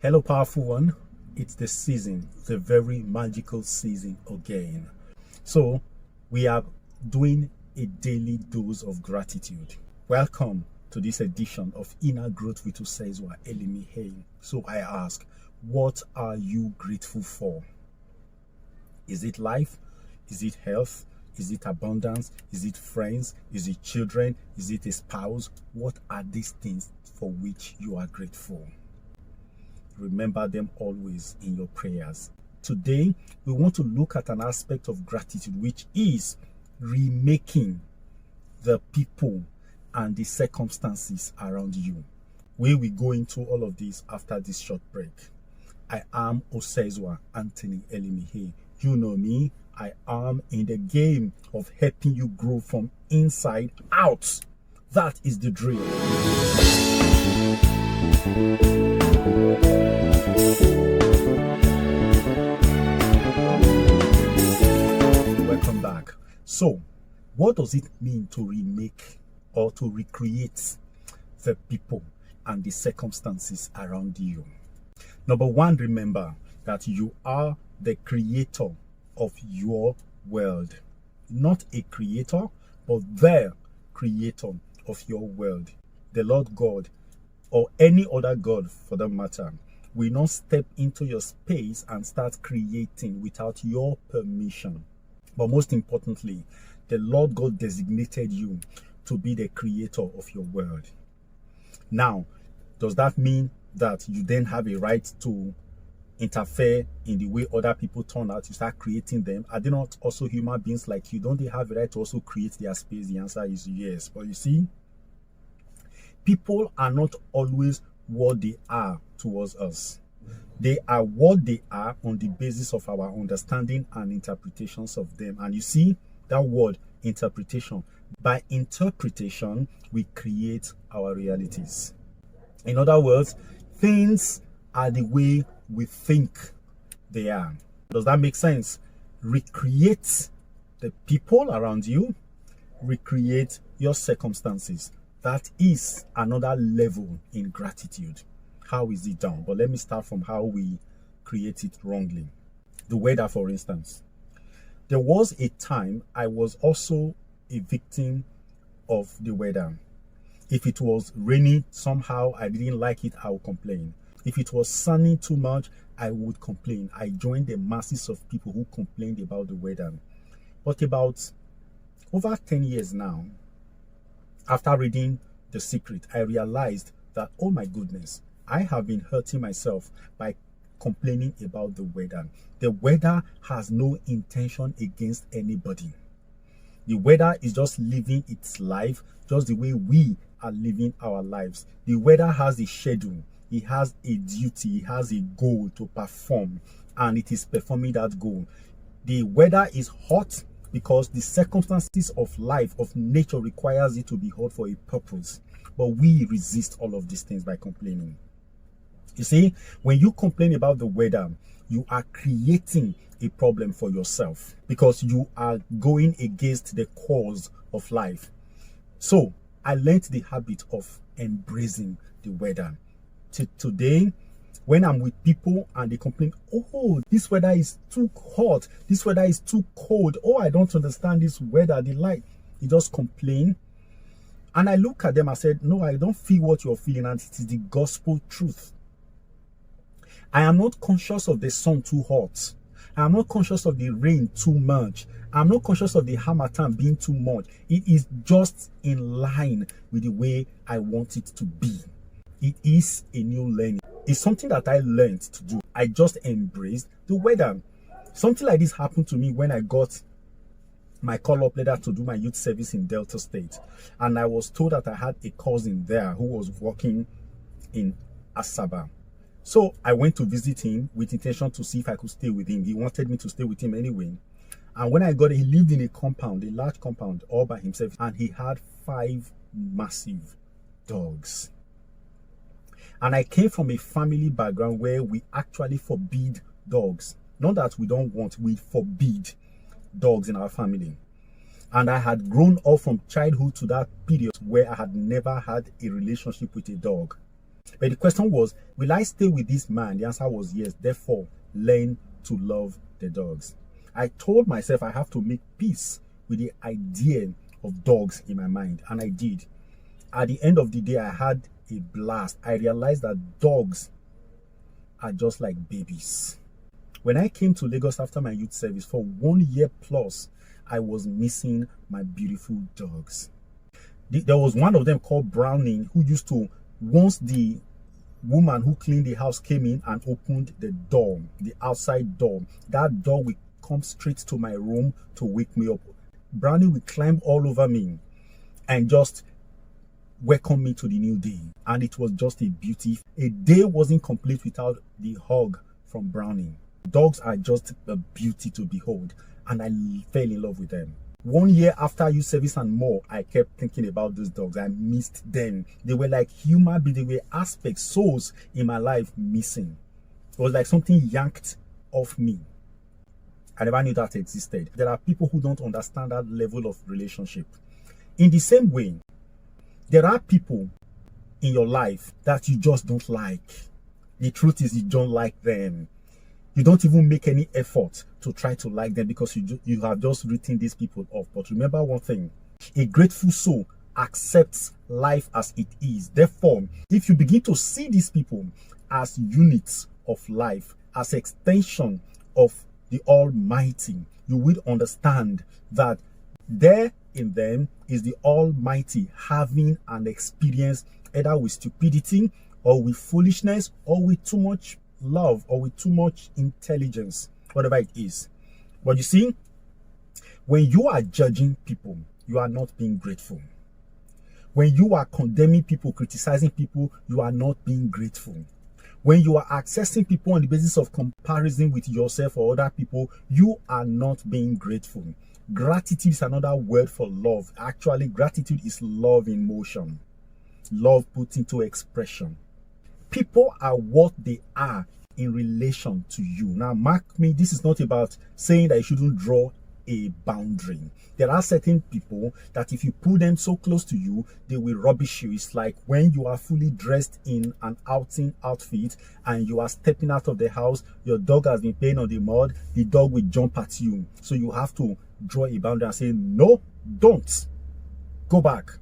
Hello, powerful one. It's the season, the very magical season again. So, we are doing a daily dose of gratitude. Welcome to this edition of Inner Growth with unsavoury. So, I ask, what are you grateful for? Is it life? Is it health? Is it abundance? Is it friends? Is it children? Is it a spouse? What are these things for which you are grateful? Remember them always in your prayers. Today, we want to look at an aspect of gratitude, which is remaking the people and the circumstances around you. We will go into all of this after this short break. I am Osezwa Anthony Elimihe. You know me. I am in the game of helping you grow from inside out. That is the drill. Welcome back. So, what does it mean to remake or to recreate the people and the circumstances around you? Number one, remember that you are the creator of your world. Not a creator, but the creator of your world. The Lord God, or any other God for that matter, will not step into your space and start creating without your permission. But most importantly, the Lord God designated you to be the creator of your world. Now, does that mean that you then have a right to interfere in the way other people turn out? You start creating them. Are they not also human beings like you? Don't they have a right to also create their space? The answer is yes. But you see, people are not always what they are towards us. They are what they are on the basis of our understanding and interpretations of them. And you see that word, interpretation. By interpretation, we create our realities. In other words, things are the way we think they are. Does that make sense? Recreate the people around you. Recreate your circumstances. That is another level in gratitude. How is it done? But let me start from how we create it wrongly. The weather, for instance. There was a time I was also a victim of the weather. If it was raining somehow, I didn't like it, I would complain. If it was sunny too much, I would complain. I joined the masses of people who complained about the weather. But about over 10 years now, after reading The Secret, I realized that, oh my goodness, I have been hurting myself by complaining about the weather. The weather has no intention against anybody. The weather is just living its life just the way we are living our lives. The weather has a schedule. It has a duty. It has a goal to perform, and it is performing that goal. The weather is hot because the circumstances of life, of nature, requires it to be hot for a purpose. But we resist all of these things by complaining. You see, when you complain about the weather, you are creating a problem for yourself because you are going against the cause of life. So, I learned the habit of embracing the weather. Today, when I'm with people and they complain, oh, this weather is too hot, this weather is too cold, oh, I don't understand this weather, you just complain. And I look at them, I said, no, I don't feel what you're feeling, and it is the gospel truth. I am not conscious of the sun too hot. I am not conscious of the rain too much. I'm not conscious of the harmattan being too much. It is just in line with the way I want it to be. It is a new learning. It's something that I learned to do. I just embraced the weather. Something like this happened to me when I got my call-up letter to do my youth service in Delta State. And I was told that I had a cousin there who was working in Asaba. So I went to visit him with intention to see if I could stay with him. He wanted me to stay with him anyway. And when I got there, he lived in a compound, a large compound, all by himself. And he had 5 massive dogs. And I came from a family background where we actually forbid dogs. Not that we don't want, we forbid dogs in our family. And I had grown up from childhood to that period where I had never had a relationship with a dog. But the question was, will I stay with this man? The answer was yes. Therefore, learn to love the dogs. I told myself I have to make peace with the idea of dogs in my mind, and I did. At the end of the day, I had a blast. I realized that dogs are just like babies. When I came to Lagos after my youth service for 1 year plus, I was missing my beautiful dogs. There was one of them called Brownie who used to, once the woman who cleaned the house came in and opened the door, the outside door, that door would come straight to my room to wake me up. Brownie would climb all over me and just welcome me to the new day. And it was just a beauty. A day wasn't complete without the hug from Brownie. Dogs are just a beauty to behold, and I fell in love with them. 1 year after youth service and more, I kept thinking about those dogs. I missed them. They were like human beings. They were aspects, souls in my life missing. It was like something yanked off me. I never knew that existed. There are people who don't understand that level of relationship. In the same way, there are people in your life that you just don't like. The truth is, you don't like them. You don't even make any effort to try to like them because you have just written these people off. But remember one thing, a grateful soul accepts life as it is. Therefore, if you begin to see these people as units of life, as extension of the Almighty, you will understand that there in them is the Almighty having an experience either with stupidity or with foolishness or with too much love or with too much intelligence, whatever it is. But you see, when you are judging people, you are not being grateful. When you are condemning people, criticizing people, you are not being grateful. When you are accessing people on the basis of comparison with yourself or other people, you are not being grateful. Gratitude is another word for love. Actually, gratitude is love in motion, love put into expression. People are what they are in relation to you. Now, mark me, this is not about saying that you shouldn't draw a boundary. There are certain people that if you put them so close to you, they will rubbish you. It's like when you are fully dressed in an outing outfit and you are stepping out of the house, your dog has been playing on the mud, the dog will jump at you. So you have to draw a boundary and say, no, don't. Go back.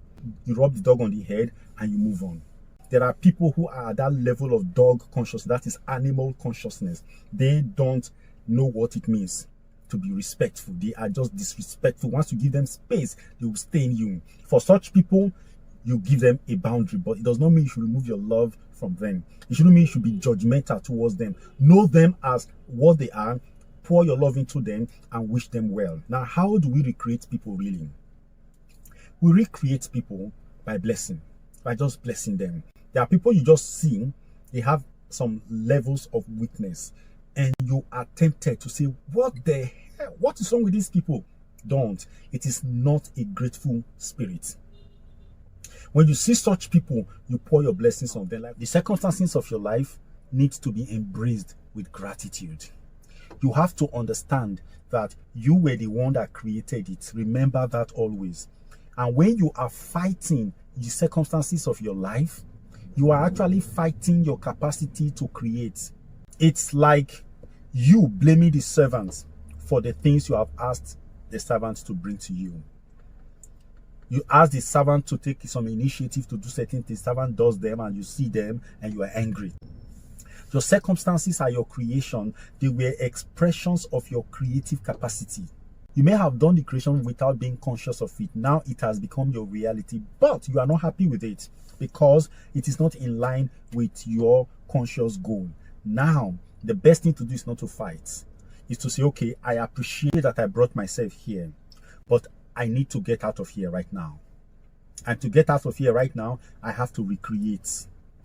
You rub the dog on the head and you move on. There are people who are at that level of dog consciousness, that is animal consciousness. They don't know what it means to be respectful. They are just disrespectful. Once you give them space, they will stay in you. For such people, you give them a boundary, but it does not mean you should remove your love from them. It shouldn't mean you should be judgmental towards them. Know them as what they are, pour your love into them, and wish them well. Now, how do we recreate people really? We recreate people by blessing, by just blessing them. There are people you just see, they have some levels of weakness, and you are tempted to say, what the hell? What is wrong with these people? Don't. It is not a grateful spirit. When you see such people, you pour your blessings on them. The circumstances of your life need to be embraced with gratitude. You have to understand that you were the one that created it. Remember that always. And when you are fighting the circumstances of your life, you are actually fighting your capacity to create. It's like you blaming the servants for the things you have asked the servant to bring to you. You ask the servant to take some initiative to do certain things. The servant does them and you see them and you are angry. Your circumstances are your creation. They were expressions of your creative capacity. You may have done the creation without being conscious of it. Now it has become your reality, but you are not happy with it because it is not in line with your conscious goal. Now, the best thing to do is not to fight. Is to say, okay, I appreciate that I brought myself here, but I need to get out of here right now. And to get out of here right now, I have to recreate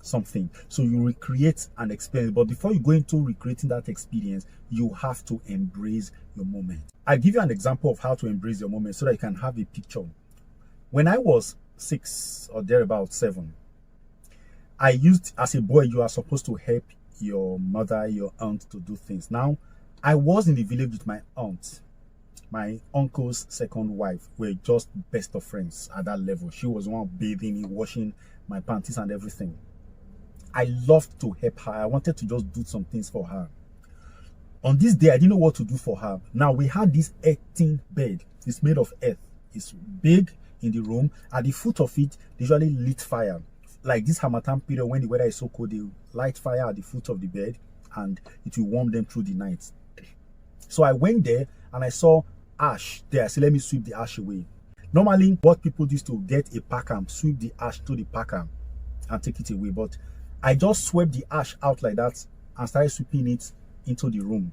something. So you recreate an experience, but before you go into recreating that experience, you have to embrace your moment. I'll give you an example of how to embrace your moment so that you can have a picture. When I was 6 or thereabout 7, I used, as a boy, you are supposed to help your mother, your aunt to do things. Now, I was in the village with my aunt. My uncle's second wife. Were just best of friends at that level. She was the one bathing me, washing my panties and everything. I loved to help her. I wanted to just do some things for her. On this day, I didn't know what to do for her. Now, we had this earthen bed. It's made of earth. It's big in the room. At the foot of it, they usually lit fire. Like this Harmattan period, when the weather is so cold, they light fire at the foot of the bed and it will warm them through the night. So I went there and I saw ash there. I said, let me sweep the ash away. Normally, what people do is to get a packer, sweep the ash to the packer and take it away. But I just swept the ash out like that and started sweeping it into the room.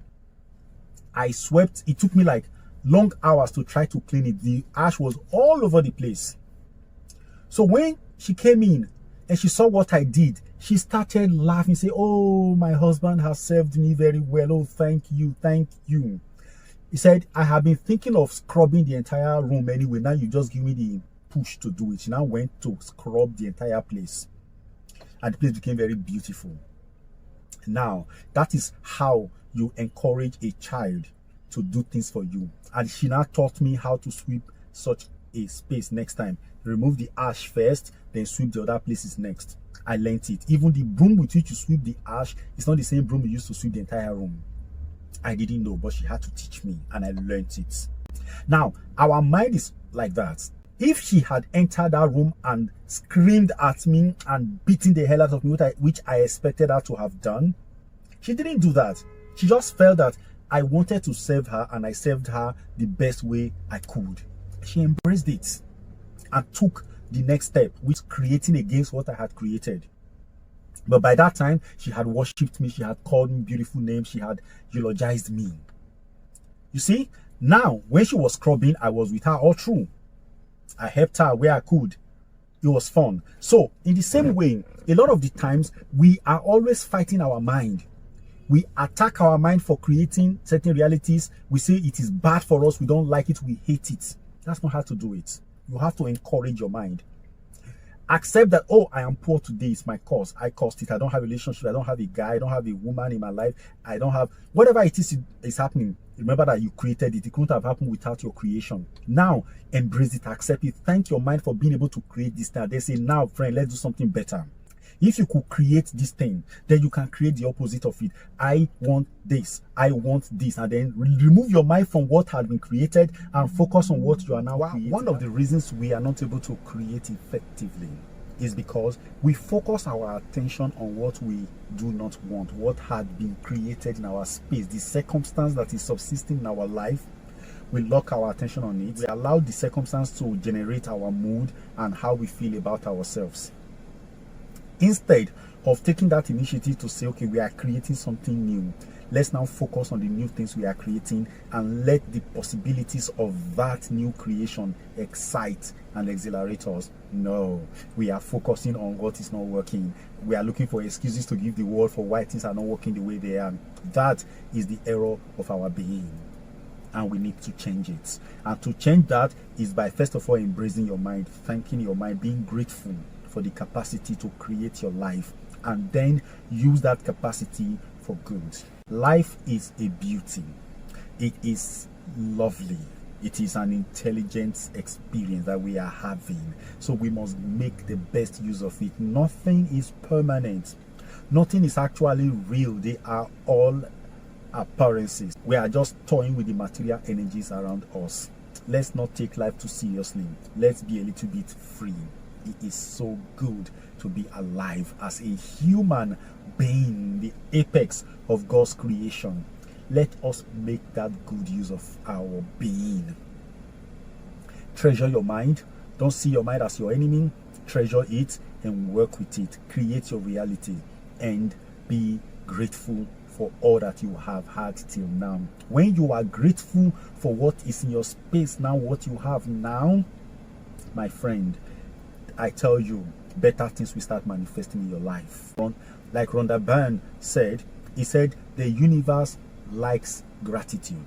I swept. It took me like long hours to try to clean it. The ash was all over the place. So when she came in and she saw what I did, she started laughing, say, oh, my husband has served me very well. Oh, thank you, thank you. He said, I have been thinking of scrubbing the entire room anyway. Now you just give me the push to do it. She now went to scrub the entire place. And the place became very beautiful. Now, that is how you encourage a child to do things for you. And she now taught me how to sweep such a space next time. Remove the ash first, then sweep the other places next. I learned it. Even the broom with which you sweep the ash is not the same broom you used to sweep the entire room. I didn't know, but she had to teach me and I learned it. Now, our mind is like that. If she had entered that room and screamed at me and beaten the hell out of me, which I expected her to have done, she didn't do that. She just felt that I wanted to serve her and I served her the best way I could. She embraced it and took the next step, which is creating against what I had created. But by that time, she had worshipped me. She had called me beautiful names. She had eulogized me. You see, now when she was scrubbing, I was with her all through. I helped her where I could. It was fun. So in the same way, a lot of the times we are always fighting our mind. We attack our mind for creating certain realities. We say it is bad for us. We don't like it. We hate it. That's not how to do it. You have to encourage your mind. Accept that, oh, I am poor today. It's my cause. I caused it. I don't have a relationship. I don't have a guy. I don't have a woman in my life. I don't have whatever it is happening. Remember that you created it. It couldn't have happened without your creation. Now, embrace it. Accept it. Thank your mind for being able to create this thing. They say, now, friend, let's do something better. If you could create this thing, then you can create the opposite of it. I want this. I want this. And then remove your mind from what had been created and focus on what you are now creating. One of the reasons we are not able to create effectively is because we focus our attention on what we do not want, what had been created in our space, the circumstance that is subsisting in our life. We lock our attention on it. We allow the circumstance to generate our mood and how we feel about ourselves. Instead of taking that initiative to say, okay, we are creating something new, let's now focus on the new things we are creating and let the possibilities of that new creation excite and exhilarate us. No, we are focusing on what is not working. We are looking for excuses to give the world for why things are not working the way they are. That is the error of our being, and we need to change it. And to change that is by, first of all, embracing your mind, thanking your mind, being grateful for the capacity to create your life, and then use that capacity for good. Life is a beauty. It is lovely. It is an intelligent experience that we are having. So we must make the best use of it. Nothing is permanent. Nothing is actually real. They are all appearances. We are just toying with the material energies around us. Let's not take life too seriously. Let's be a little bit free. It is so good to be alive as a human being, the apex of God's creation. Let us make that good use of our being. Treasure your mind. Don't see your mind as your enemy. Treasure it and work with it. Create your reality and be grateful for all that you have had till now. When you are grateful for what is in your space now, what you have now, my friend, I tell you, better things will start manifesting in your life. Like Rhonda Byrne said, he said, the universe likes gratitude.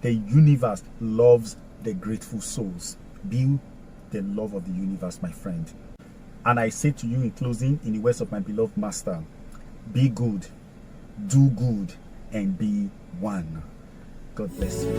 The universe loves the grateful souls. Be the love of the universe, my friend. And I say to you in closing, in the words of my beloved master, be good, do good, and be one. God bless you.